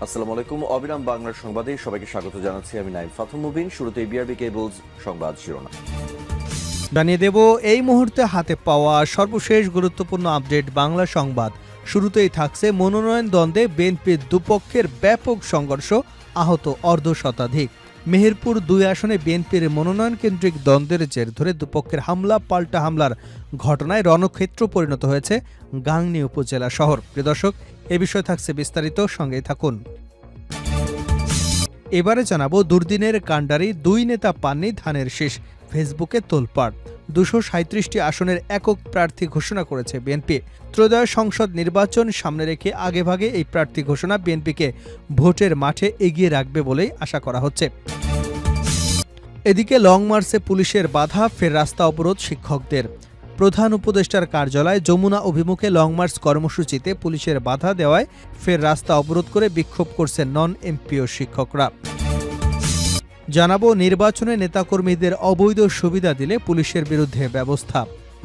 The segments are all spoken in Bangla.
আসসালামু আলাইকুম। অবিরাম বাংলার সংবাদে সবাইকে স্বাগত জানাচ্ছি। আমি নাইম ফাথুম মুবিন। শুরুতে বিআরবি কেবলস সংবাদ শিরোনাম জানিয়ে দেব এই মুহূর্তে হাতে পাওয়া সর্বশেষ গুরুত্বপূর্ণ আপডেট বাংলা সংবাদ। শুরুতেই থাকছে মনোনয়ন দ্বন্দ্বে বিএনপির দুপক্ষের ব্যাপক সংঘর্ষ, আহত অর্ধশতাধিক। মেহেরপুর ২ আসনে বিএনপির মনোনয়ন কেন্দ্রিক দ্বন্দ্বের জের ধরে দুপক্ষের হামলা পাল্টা হামলার ঘটনায় রণক্ষেত্র পরিণত হয়েছে গাংনী উপজেলা শহর। প্রিয় দর্শক, এ বিষয়ে থাকছে বিস্তারিত, সঙ্গেই থাকুন। এবারে জানাবো দুর্দিনের কাণ্ডারি ২ নেতা পাননি ধানের শীষ, ফেসবুকে তোলপাড়। ২৩৭টি আসনের একক প্রার্থী ঘোষণা করেছে বিএনপি। ত্রয়োদশ সংসদ নির্বাচন সামনে রেখে আগেভাগে এই প্রার্থী ঘোষণা বিএনপিকে ভোটের মাঠে এগিয়ে রাখবে বলেই আশা করা হচ্ছে। এদিকে লং মার্চে পুলিশের বাধা, ফের রাস্তা অবরোধ শিক্ষকদের। প্রধান উপদেষ্টার কার্যালয় যমুনা অভিমুখে লং মার্চ কর্মসূচিতে পুলিশের বাধা দেওয়ায় ফের রাস্তা অবরোধ করে বিক্ষোভ করছেন নন এমপিও শিক্ষকরা। জানাবো নির্বাচনে নেতাকর্মীদের অবৈধ সুবিধা দিলে পুলিশের বিরুদ্ধে ব্যবস্থা।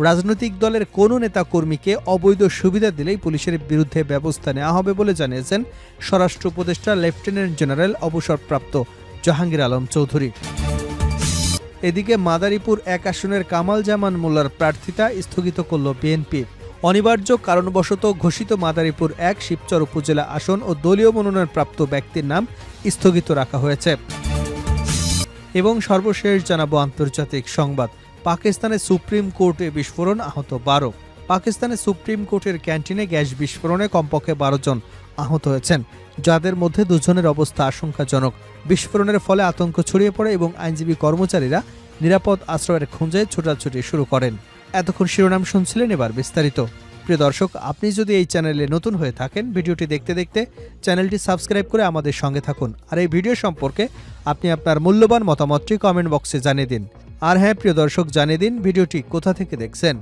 রাজনৈতিক দলের কোনো নেতাকর্মীকে অবৈধ সুবিধা দিলেই পুলিশের বিরুদ্ধে ব্যবস্থা নেওয়া হবে বলে জানিয়েছেন স্বরাষ্ট্র উপদেষ্টা লেফটেন্যান্ট জেনারেল অবসরপ্রাপ্ত জাহাঙ্গীর আলম চৌধুরী। এদিকে মাদারীপুর ১ আসনের কামাল জামান মোল্লার প্রার্থিতা স্থগিত করল বিএনপি। অনিবার্য কারণবশত ঘোষিত মাদারীপুর ১ শিবচর উপজেলা আসন ও দলীয় মনোনয়নপ্রাপ্ত ব্যক্তির নাম স্থগিত রাখা হয়েছে। এবং সর্বশেষ জানাবো আন্তর্জাতিক সংবাদ। পাকিস্তানের সুপ্রিম কোর্টে বিস্ফোরণ, আহত ১২। পাকিস্তানের সুপ্রিম কোর্টের ক্যান্টিনে গ্যাস বিস্ফোরণে কমপক্ষে ১২ জন আহত হয়েছেন, যাদের মধ্যে ২ জনের অবস্থা আশঙ্কাজনক। বিস্ফোরণের ফলে আতঙ্ক ছড়িয়ে পড়ে এবং আইনজীবী কর্মচারীরা নিরাপদ আশ্রয়ের খোঁজে ছোটাছুটি শুরু করেন। এতক্ষণ শিরোনাম শুনছিলেন, এবার বিস্তারিত। প্রিয় দর্শক, আপনি যদি এই চ্যানেলে নতুন হয়ে থাকেন, ভিডিওটি দেখতে দেখতে চ্যানেলটি সাবস্ক্রাইব করে আমাদের সঙ্গে থাকুন। আর এই ভিডিও সম্পর্কে আপনি আপনার মূল্যবান মতামতটি কমেন্ট বক্সে জানিয়ে দিন। আর হ্যাঁ প্রিয় দর্শক, জানিয়ে দিন ভিডিওটি কোথা থেকে দেখছেন।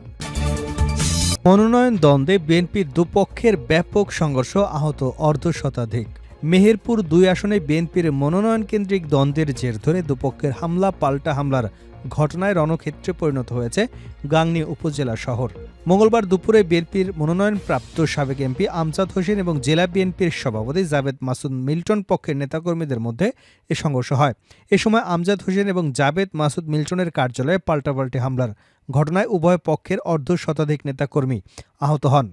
মনোনয়ন দ্বন্দ্বে বিএনপির দুপক্ষের ব্যাপক সংঘর্ষ, আহত অর্ধশতাধিক। মেহেরপুর ২ আসনে বিএনপির মনোনয়ন কেন্দ্রিক দ্বন্দ্বের জের ধরে দুপক্ষের হামলা পাল্টা হামলার ঘটনায় রণক্ষেত্রে পরিণত হয়েছে গাংনী উপজেলা শহর। মঙ্গলবার দুপুরে বিএনপির মনোনয়নপ্রাপ্ত সাবেক এমপি আমজাদ হোসেন এবং জেলা বিএনপির সভাপতি জাবেদ মাসুদ মিল্টন পক্ষের নেতাকর্মীদের মধ্যে এ সংঘর্ষ হয়। এ সময় আমজাদ হোসেন এবং জাবেদ মাসুদ মিল্টনের কার্যালয়ে পাল্টাপাল্টি হামলার ঘটনায় উভয় পক্ষের অর্ধশতাধিক নেতাকর্মী আহত হন।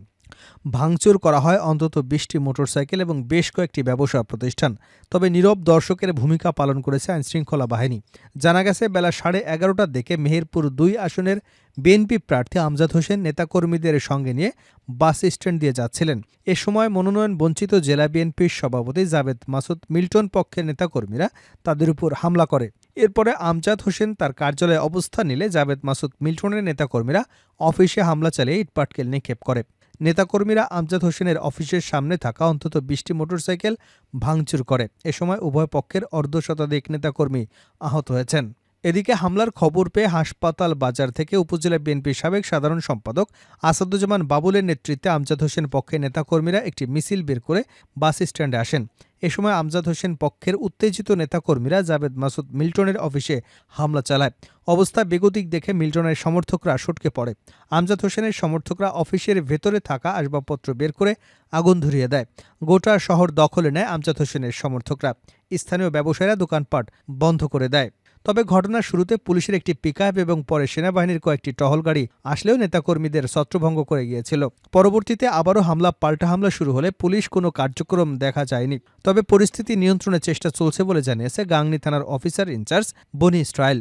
ভাঙচুর করা হয় অন্তত ২০টি মোটরসাইকেল এবং বেশ কয়েকটি ব্যবসা প্রতিষ্ঠান। তবে নীরব দর্শকের ভূমিকা পালন করেছে আইনশৃঙ্খলা বাহিনী। জানা গেছে, বেলা ১১:৩০টার দিকে মেহেরপুর ২ আসনের বিএনপি প্রার্থী আমজাদ হোসেন নেতাকর্মীদের সঙ্গে নিয়ে বাস স্ট্যান্ড দিয়ে যাচ্ছিলেন। এ সময় মনোনয়ন বঞ্চিত জেলা বিএনপির সভাপতি জাবেদ মাসুদ মিল্টন পক্ষের নেতাকর্মীরা তাদের উপর হামলা করে। এরপরে আমজাদ হোসেন তার কার্যালয়ে অবস্থান নিলে জাবেদ মাসুদ মিল্টনের নেতাকর্মীরা অফিসে হামলা চালিয়ে ইটপাটকেল নিক্ষেপ করে। নেতাকর্মীরা আমজাদ হোসেনের অফিসের সামনে থাকা অন্তত ২০টি মোটরসাইকেল ভাঙচুর করে। এ সময় উভয় পক্ষের অর্ধশতাধিক নেতাকর্মী আহত হয়েছেন। এদিকে হামলার খবর পেয়ে হাসপাতাল বাজার থেকে উপজেলা বিএনপির সাবেক সাধারণ সম্পাদক আসাদুজ্জামান বাবুলের নেতৃত্বে আমজাদ হোসেন পক্ষের নেতাকর্মীরা একটি মিছিল বের করে বাস স্ট্যান্ডে আসেন। এ সময় আমজাদ হোসেন পক্ষের উত্তেজিত নেতাকর্মীরা জাবেদ মাসুদ মিল্টনের অফিসে হামলা চালায়। অবস্থা বেগতিক দেখে মিল্টনের সমর্থকরা সটকে পড়ে। আমজাদ হোসেনের সমর্থকরা অফিসের ভেতরে থাকা আসবাবপত্র বের করে আগুন ধরিয়ে দেয়। গোটা শহর দখলে নেয় আমজাদ হোসেনের সমর্থকরা। স্থানীয় ব্যবসায়ীরা দোকানপাট বন্ধ করে দেয়। তবে ঘটনার শুরুতে পুলিশের একটি পিকআপ এবং পরে সেনাবাহিনীর কয়েকটি টহল গাড়ি আসলেও নেতাকর্মীদের ছত্রভঙ্গ করে গিয়েছিল। পরবর্তীতে আবারও হামলা পাল্টা হামলা শুরু হলে পুলিশ কোনো কার্যক্রম দেখা যায়নি। তবে পরিস্থিতি নিয়ন্ত্রণের চেষ্টা চলছে বলে জানিয়েছে গাংনী থানার অফিসার ইনচার্জ বনি ইসরায়েল।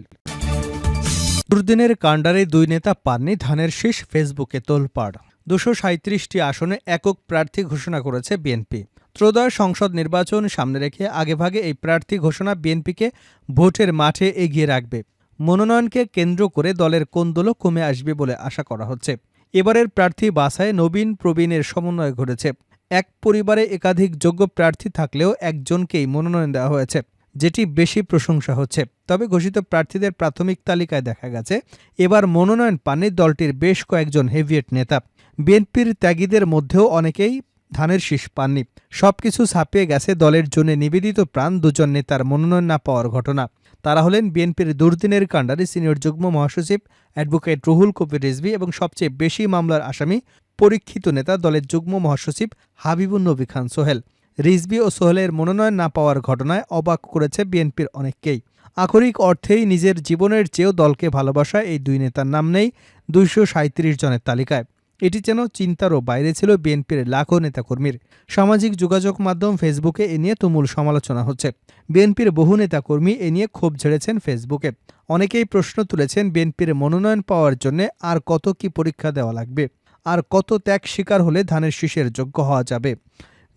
দুর্দিনের কাণ্ডারে ২ নেতা পাননি ধানের শীষ, ফেসবুকে তোলপাড়। ২৩৭টি আসনে একক প্রার্থী ঘোষণা করেছে বিএনপি। ত্রয়োদশ সংসদ নির্বাচন সামনে রেখে আগেভাগে এই প্রার্থী ঘোষণা বিএনপিকে ভোটের মাঠে এগিয়ে রাখবে। মনোনয়নকে কেন্দ্র করে দলের কোন্দলও কমে আসবে বলে আশা করা হচ্ছে। এবারের প্রার্থী বাছাই নবীন প্রবীণের সমন্বয় ঘটেছে। এক পরিবারে একাধিক যোগ্য প্রার্থী থাকলেও একজনকেই মনোনয়ন দেওয়া হয়েছে, যেটি বেশি প্রশংসা হচ্ছে। তবে ঘোষিত প্রার্থীদের প্রাথমিক তালিকায় দেখা গেছে এবার মনোনয়ন পাননি দলটির বেশ কয়েকজন হেভিয়েট নেতা। বিএনপির ত্যাগীদের মধ্যেও অনেকেই ধানের শীষ পাননি। সবকিছু ছাপিয়ে গেছে দলের জন্য নিবেদিত প্রাণ ২ জন নেতার মনোনয়ন না পাওয়ার ঘটনা। তারা হলেন বিএনপির দুর্দিনের কাণ্ডারি সিনিয়র যুগ্ম মহাসচিব অ্যাডভোকেট রুহুল কবির রিজভী এবং সবচেয়ে বেশি মামলার আসামি পরীক্ষিত নেতা দলের যুগ্ম মহাসচিব হাবিবুন নবী খান সোহেল। রিজভী ও সোহেলের মনোনয়ন না পাওয়ার ঘটনায় অবাক করেছে বিএনপির অনেককেই। আক্ষরিক অর্থেই নিজের জীবনের চেয়েও দলকে ভালোবাসা এই দুই নেতার নাম নেই ২৩৭ জনের তালিকায়। এটি যেন চিন্তারও বাইরে ছিল বিএনপির লাখো নেতাকর্মীর। সামাজিক যোগাযোগ মাধ্যম ফেসবুকে এ নিয়ে তুমুল সমালোচনা হচ্ছে। বিএনপির বহু নেতাকর্মী এ নিয়ে ক্ষোভ ঝেড়েছেন ফেসবুকে। অনেকেই প্রশ্ন তুলেছেন, বিএনপির মনোনয়ন পাওয়ার জন্য আর কত কি পরীক্ষা দেওয়া লাগবে, আর কত ত্যাগ স্বীকার হলে ধানের শীষের যোগ্য হওয়া যাবে।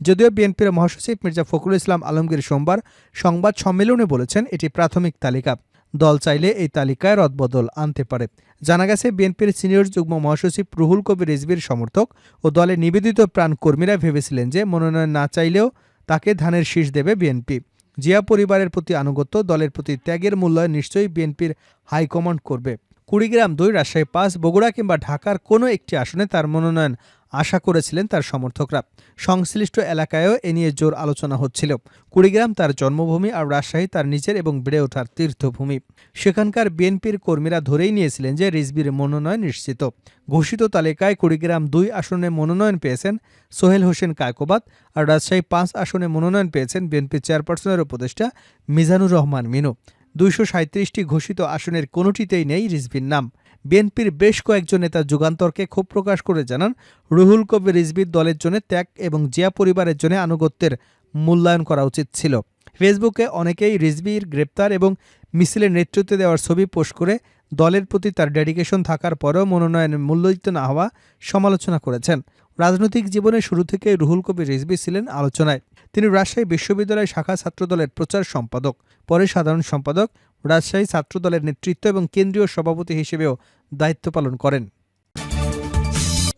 যদিও বিএনপির মহাসচিব মির্জা ফখরুল ইসলাম আলমগীর সোমবার সংবাদ সম্মেলনে বলেছেন, এটি প্রাথমিক তালিকা, দল চাইলে এই তালিকায় রদবদল আনতে পারে। জানা গেছে, বিএনপির সিনিয়র যুগ্ম মহাসচিব রুহুল কবির রিজভীর সমর্থক ও দলের নিবেদিত প্রাণ কর্মীরা ভেবেছিলেন যে মনোনয়ন না চাইলেও তাকে ধানের শীষ দেবে বিএনপি। জিয়া পরিবারের প্রতি আনুগত্য, দলের প্রতি ত্যাগের মূল্যায়ন নিশ্চয়ই বিএনপির হাইকমান্ড করবে। কুড়িগ্রাম ২, রাজশাহী ৫, বগুড়া কিংবা ঢাকার কোনো একটি আসনে তার মনোনয়ন আশা করেছিলেন তার সমর্থকরা। সংশ্লিষ্ট এলাকায়ও এ নিয়ে জোর আলোচনা হচ্ছিল। কুড়িগ্রাম তার জন্মভূমি, আর রাজশাহী তার নিজের এবং বেড়ে ওঠার তীর্থভূমি। সেখানকার বিএনপির কর্মীরা ধরেই নিয়েছিলেন যে রিজভীর মনোনয়ন নিশ্চিত। ঘোষিত তালিকায় কুড়িগ্রাম ২ আসনে মনোনয়ন পেয়েছেন সোহেল হোসেন কায়কোবাদ, আর রাজশাহী ৫ আসনে মনোনয়ন পেয়েছেন বিএনপি চেয়ারপারসনের উপদেষ্টা মিজানুর রহমান মিনু। ২৩৭টি ঘোষিত আসনের কোনোটিতেই নেই রিজভীর নাম। বিএনপির বেশ কয়েকজন নেতা যুগান্তরকে ক্ষোভ প্রকাশ করে জানান, রুহুল কবির রিজভীর দলের জন্য ত্যাগ এবং জিয়া পরিবারের জন্য আনুগত্যের মূল্যায়ন করা উচিত ছিল। ফেসবুকে অনেকেই রিজভীর গ্রেপ্তার এবং মিছিলের নেতৃত্ব দেওয়ার ছবি পোস্ট করে দলের প্রতি তার ডেডিকেশন থাকার পরেও মনোনয়ন মূল্যায়িত না হওয়া সমালোচনা করেছেন। রাজনৈতিক জীবনের শুরু থেকে রুহুল কবির রিজভী ছিলেন আলোচনায়। তিনি রাজশাহী বিশ্ববিদ্যালয় শাখা ছাত্রদলের প্রচার সম্পাদক, পরে সাধারণ সম্পাদক, রাজশাহী ছাত্রদলের নেতৃত্ব এবং কেন্দ্রীয় সভাপতি হিসেবেও দায়িত্ব পালন করেন।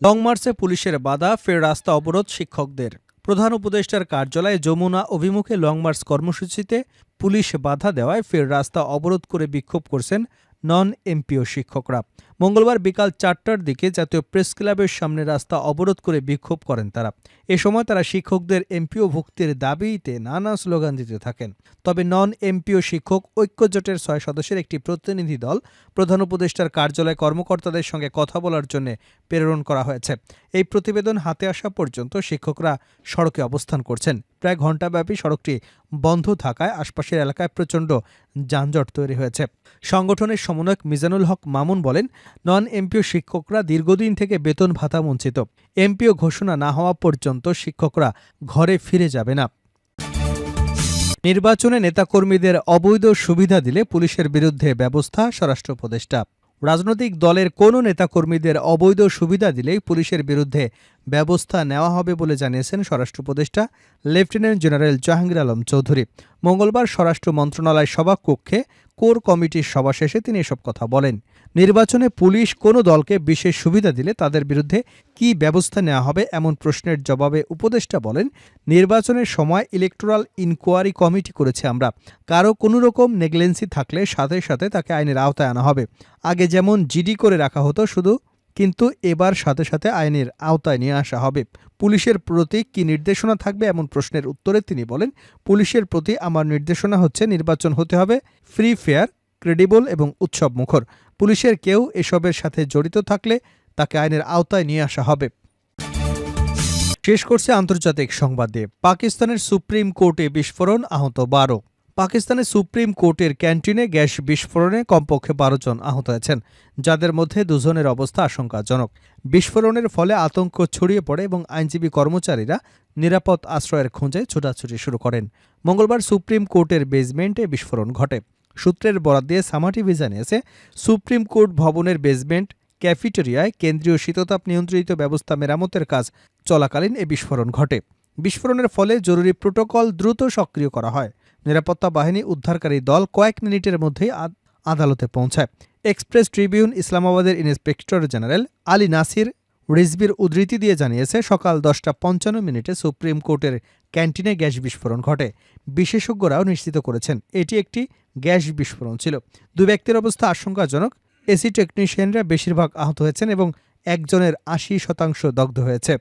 লং মার্চে পুলিশের বাধা, ফের রাস্তা অবরোধ শিক্ষকদের। প্রধান উপদেষ্টার কার্যালয়ে যমুনা অভিমুখে লং মার্চ কর্মসূচিতে পুলিশ বাধা দেওয়ায় ফের রাস্তা অবরোধ করে বিক্ষোভ করছেন নন এমপিও শিক্ষকরা। মঙ্গলবার বিকাল ৪টার দিকে জাতীয় প্রেস ক্লাবের সামনে রাস্তা অবরোধ করে বিক্ষোভ করেন তারা। এ সময় তারা শিক্ষকদের এমপিও ভুক্তির দাবিতে নানা স্লোগান দিতে থাকেন। তবে নন এমপিও শিক্ষক ঐক্যজোটের ৬ সদস্যের একটি প্রতিনিধি দল প্রধান উপদেষ্টার কার্যালয়ে কর্মকর্তাদের সঙ্গে কথা বলার জন্য প্রেরণ করা হয়েছে। এই প্রতিবেদন হাতে আসা পর্যন্ত শিক্ষকরা সড়কে অবস্থান করছেন। প্রায় ঘণ্টাব্যাপী সড়কটি বন্ধ থাকায় আশপাশের এলাকায় প্রচণ্ড যানজট তৈরি হয়েছে। সংগঠনের সমন্বয়ক মিজানুল হক মামুন বলেন, নন এমপিও শিক্ষকরা দীর্ঘদিন থেকে বেতন ভাতা বঞ্চিত। এমপিও ঘোষণা না হওয়া পর্যন্ত শিক্ষকরা ঘরে ফিরে যাবে না। নির্বাচনে নেতাকর্মীদের অবৈধ সুবিধা দিলে পুলিশের বিরুদ্ধে ব্যবস্থা, স্বরাষ্ট্র উপদেষ্টা। রাজনৈতিক দলের কোনো নেতাকর্মীদের অবৈধ সুবিধা দিলেই পুলিশের বিরুদ্ধে ব্যবস্থা নেওয়া হবে বলে জানিয়েছেন স্বরাষ্ট্র উপদেষ্টা লেফটেন্যান্ট জেনারেল জাহাঙ্গীর আলম চৌধুরী। মঙ্গলবার স্বরাষ্ট্র মন্ত্রণালয় সভাকক্ষে কোর কমিটির সভা শেষে তিনি এসব কথা বলেন। নির্বাচনে পুলিশ কোনো দলকে বিশেষ সুবিধা দিলে তাদের বিরুদ্ধে কী ব্যবস্থা নেওয়া হবে এমন প্রশ্নের জবাবে উপদেষ্টা বলেন, নির্বাচনের সময় ইলেকটোরাল ইনকোয়ারি কমিটি করেছে আমরা। কারো কোনো রকম নেগলেন্সি থাকলে সাথে সাথে তাকে আইনের আওতায় আনা হবে। আগে যেমন জিডি করে রাখা হতো শুধু, কিন্তু এবার সাথে সাথে আইনের আওতায় নিয়ে আসা হবে। পুলিশের প্রতি কী নির্দেশনা থাকবে এমন প্রশ্নের উত্তরে তিনি বলেন, পুলিশের প্রতি আমার নির্দেশনা হচ্ছে নির্বাচন হতে হবে ফ্রি, ফেয়ার, ক্রেডিবল এবং উৎসবমুখর। পুলিশের কেউ এসবের সাথে জড়িত থাকলে তাকে আইনের আওতায় নিয়ে আসা হবে। শেষ করছে আন্তর্জাতিক সংবাদ দিয়ে। পাকিস্তানের সুপ্রিম কোর্টে বিস্ফোরণ, আহত ১২। পাকিস্তানের সুপ্রিম কোর্টের ক্যান্টিনে গ্যাস বিস্ফোরণে কমপক্ষে ১২ জন আহত হয়েছেন, যাদের মধ্যে ২ জনের অবস্থা আশঙ্কাজনক। বিস্ফোরণের ফলে আতঙ্ক ছড়িয়ে পড়ে এবং আইনজীবী কর্মচারীরা নিরাপদ আশ্রয়ের খোঁজে ছোটাছুটি শুরু করেন। মঙ্গলবার সুপ্রিম কোর্টের বেসমেন্টে বিস্ফোরণ ঘটে। সূত্রের বরাত দিয়ে সামা টিভি জানিয়েছে, সুপ্রিম কোর্ট ভবনের বেসমেন্ট ক্যাফেটেরিয়ায় কেন্দ্রীয় শীততাপ নিয়ন্ত্রিত ব্যবস্থা মেরামতের কাজ চলাকালীন এ বিস্ফোরণ ঘটে। বিস্ফোরণের ফলে জরুরি প্রোটোকল দ্রুত সক্রিয় করা হয়। নিরাপত্তা বাহিনী উদ্ধারকারী দল কয়েক মিনিটের মধ্যেই আদালতে পৌঁছায়। এক্সপ্রেস ট্রিবিউন ইসলামাবাদের ইন্সপেক্টর জেনারেল আলী নাসির রিজভির উদ্ধৃতি দিয়ে জানিয়েছে, সকাল 10:55 সুপ্রিম কোর্টের ক্যান্টিনে গ্যাস বিস্ফোরণ ঘটে। বিশেষজ্ঞরাও নিশ্চিত করেছেন এটি একটি গ্যাস বিস্ফোরণ ছিল। 2 ব্যক্তির অবস্থা আশঙ্কাজনক। এসি টেকনিশিয়ানরা বেশিরভাগ আহত হয়েছেন এবং একজনের 80% দগ্ধ হয়েছে।